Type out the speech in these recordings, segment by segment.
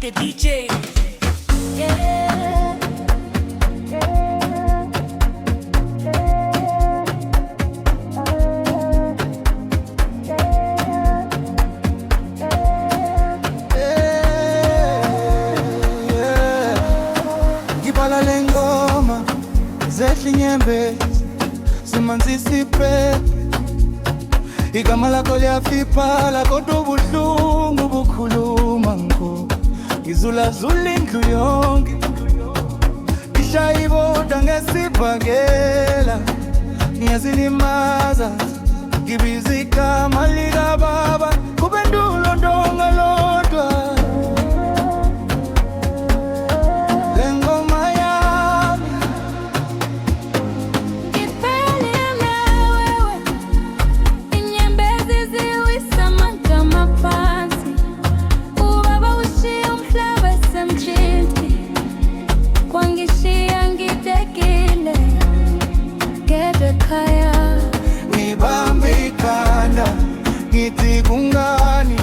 the DJ. Yeah. Ngibala lengoma zehla inyembezi simanzi siphe igama lakho liyafiphala kodwa ubuhlungu bukhuluma ngiko ngizulazula indlu yonke ishaya ibodwa ngesibhakela ngiyazilimaza ngibiza igama likababa kube ndulo ndonga lodwa. Ngibambe ikhanda ngithi kungani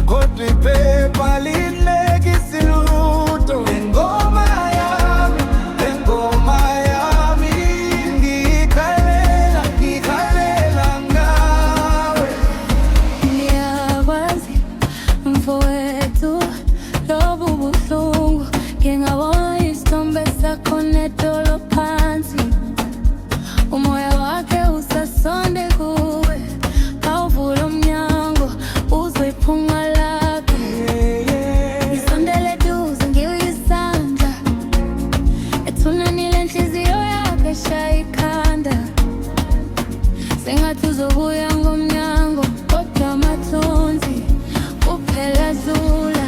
kodwa iphepha lilekisa ilutho. Lengoma yami ngikhalela ngawe. Ngiyakwazi mfowethu lobu buhlungu ngingabona isithombe sakho nedolo phansi. Umoya wakhe usasonde kuwe awuvula umnyango uzwe iphunga lakhe. Ngisondele eduze ngiyisandla ethunanile inhliziyo yakhe eshaya ikhanda. Sengathi uzobuya ngomnyango kodwa amathunzi kuphela zula.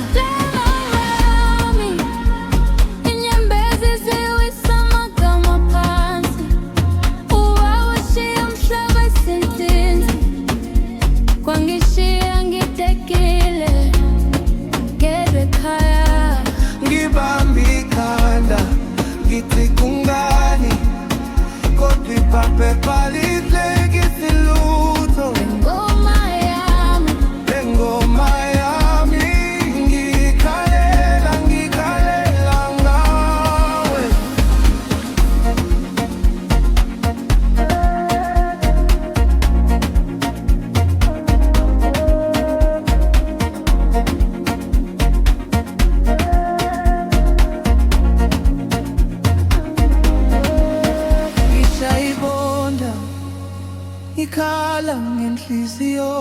Ngibambe ikhanda ngithi kungani kodwa iphepha lilekisa ilutho. Lengoma yami ngikhalela ngawe. Ngishayibonda ikhala ngenhliziyo.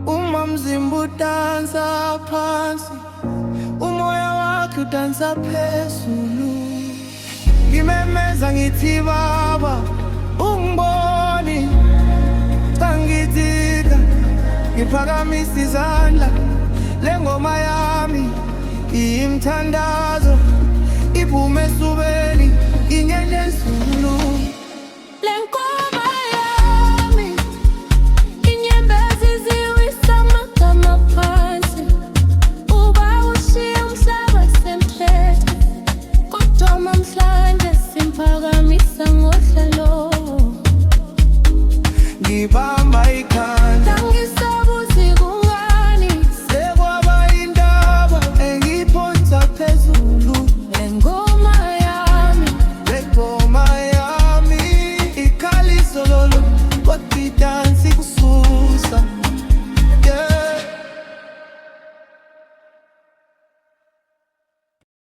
Uma mzimba udansa phansi umoya wakhe udansa phezulu. Ngimemeza ngithi baba ungiboni ngangithika ngiphakamisa izandla. Lengoma yami imthandazo iphume esubeni inyende enzulu. Lengoma yami inyembezi ziwisa amagama phansi. Uba ushiya umhlaba semphethe kodwa namhlanje simphakamisa ngohlalo. Ngibamba ikhanda